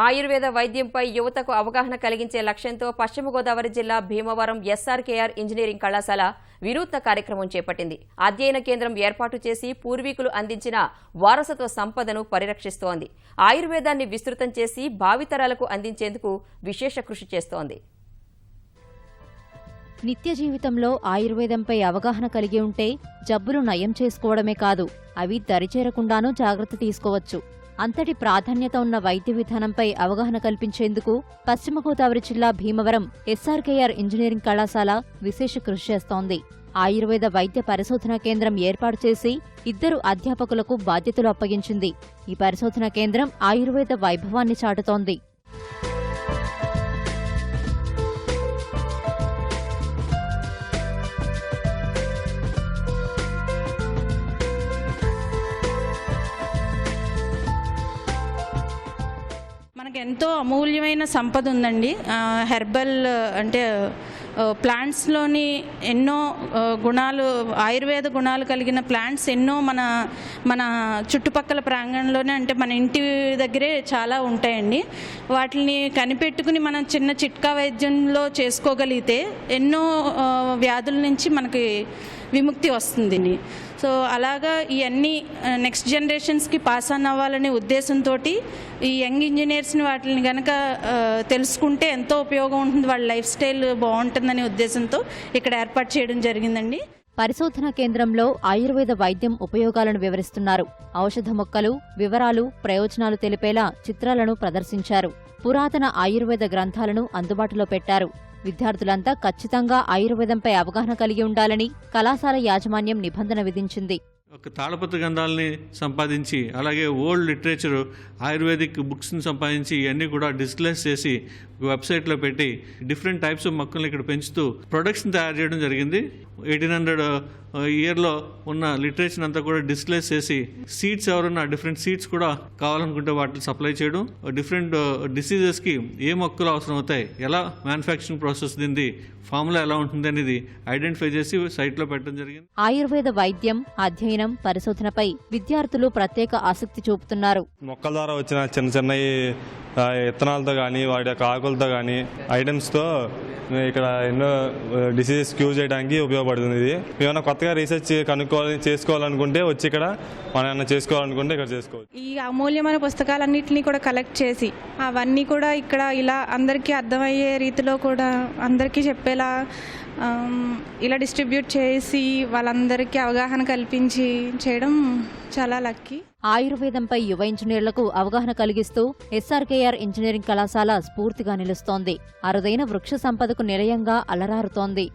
ఆయుర్వేద వైద్యంపై యువతకు అవగాహన కలిగించే లక్ష్యంతో పశ్చిమ గోదావరి జిల్లా భీమవరం ఎస్ఆర్కేఆర్ ఇంజనీరింగ్ కళాశాల వినూత్న కార్యక్రమం చేపట్టింది. అధ్యయన కేంద్రం ఏర్పాటు చేసి పూర్వీకులు అందించిన వారసత్వ సంపదను పరిరక్షిస్తోంది. ఆయుర్వేదాన్ని విస్తృతం చేసి భావితరాలకు అందించేందుకు విశేష కృషి చేస్తోంది. నిత్య జీవితంలో ఆయుర్వేదంపై అవగాహన కలిగి ఉంటే జబ్బులు నయం చేసుకోవడమే కాదు, అవి దరిచేరకుండానూ జాగ్రత్త తీసుకోవచ్చు. అంతటి ప్రాధాన్యత ఉన్న వైద్య విధానంపై అవగాహన కల్పించేందుకు పశ్చిమ గోదావరి జిల్లా భీమవరం ఎస్ఆర్కేఆర్ ఇంజనీరింగ్ కళాశాల విశేష కృషి చేస్తోంది. ఆయుర్వేద వైద్య పరిశోధనా కేంద్రం ఏర్పాటు చేసి 2 అధ్యాపకులకు బాధ్యతలు అప్పగించింది. ఈ పరిశోధనా కేంద్రం ఆయుర్వేద వైభవాన్ని చాటుతోంది. మనకు ఎంతో అమూల్యమైన సంపద ఉందండి. హెర్బల్ అంటే ప్లాంట్స్లోని ఎన్నో గుణాలు, ఆయుర్వేద గుణాలు కలిగిన ప్లాంట్స్ ఎన్నో మన చుట్టుపక్కల ప్రాంగణంలోనే, అంటే మన ఇంటి దగ్గరే చాలా ఉంటాయండి. వాటిని కనిపెట్టుకుని మనం చిన్న చిట్కా వైద్యంలో చేసుకోగలిగితే ఎన్నో వ్యాధుల నుంచి మనకి విముక్తి వస్తుంది. సో అలాగా ఇవన్నీ నెక్స్ట్ జనరేషన్స్కి పాస్ ఆన్ అవ్వాలనే ఉద్దేశంతో ఈ యంగ్ ఇంజనీర్స్ని వాటిని కనుక తెలుసుకుంటే ఎంతో ఉపయోగం ఉంటుంది, వాళ్ళ లైఫ్ స్టైల్ బాగుంటుందనే ఉద్దేశంతో ఇక్కడ ఏర్పాటు చేయడం జరిగిందండి. పరిశోధనా కేంద్రంలో ఆయుర్వేద వైద్యం ఉపయోగాలను వివరిస్తున్నారు. ఔషధ మొక్కలు, వివరాలు, ప్రయోజనాలు తెలిపేలా చిత్రాలను ప్రదర్శించారు. పురాతన ఆయుర్వేద గ్రంథాలను అందుబాటులో పెట్టారు. విద్యార్థులంతా ఖచ్చితంగా ఆయుర్వేదంపై అవగాహన కలిగి ఉండాలని కళాశాల యాజమాన్యం నిబంధన విధించింది. ఒక తాళపత్ర గ్రంథాలని సంపాదించి, అలాగే ఓల్డ్ లిటరేచర్ ఆయుర్వేదిక్ బుక్స్ని సంపాదించి ఇవన్నీ కూడా డిజిటలైజ్ చేసి వెబ్సైట్లో పెట్టి డిఫరెంట్ టైప్స్ ఆఫ్ మొక్కల్ని ఇక్కడ పెంచుతూ ప్రొడక్ట్స్ని తయారు చేయడం జరిగింది. 1800 ఇయర్లో ఉన్న లిటరేచర్ అంతా కూడా డిజిటలైజ్ చేసి సీడ్స్ ఎవరన్నా డిఫరెంట్ సీడ్స్ కూడా కావాలనుకుంటే వాటిని సప్లై చేయడం, డిఫరెంట్ డిసీజెస్కి ఏ మొక్కలు అవసరం అవుతాయి, ఎలా మ్యానుఫ్యాక్చరింగ్ ప్రాసెస్ దీనిది, ఫార్ములా ఎలా ఉంటుంది అనేది ఐడెంటిఫై చేసి సైట్లో పెట్టడం జరిగింది. ఆయుర్వేద వైద్యం, అధ్యయనం, పరిశోధనపై విద్యార్థులు ప్రత్యేక ఆసక్తి చూపుతున్నారు. మొక్కల ద్వారా వచ్చిన చిన్న చిన్న విత్తనాలతో కానీ, వాటి యొక్క ఆకులతో కానీ ఐటమ్స్తో ఇక్కడ ఎన్నో డిసీజెస్ క్యూర్ చేయడానికి ఉపయోగపడుతుంది. ఇది ఏమైనా కొత్తగా రీసెర్చ్ చేసుకోవాలనుకుంటే వచ్చి ఇక్కడ మనం ఏమైనా చేసుకోవాలనుకుంటే ఇక్కడ చేసుకోవచ్చు. ఈ అమూల్యమైన పుస్తకాలన్నింటినీ కూడా కలెక్ట్ చేసి అవన్నీ కూడా ఇక్కడ ఇలా అందరికీ అర్థమయ్యే రీతిలో కూడా అందరికీ చెప్పేలా ఇలా డిస్ట్రిబ్యూట్ చేసి వాళ్ళందరికీ అవగాహన కల్పించి చేయడం చాలా లక్కీ. ఆయుర్వేదంపై యువ ఇంజనీర్లకు అవగాహన కలిగిస్తూ ఎస్ఆర్కేఆర్ ఇంజనీరింగ్ కళాశాల స్ఫూర్తిగా నిలుస్తోంది. అరుదైన వృక్ష సంపదకు నిలయంగా అలరారుతోంది.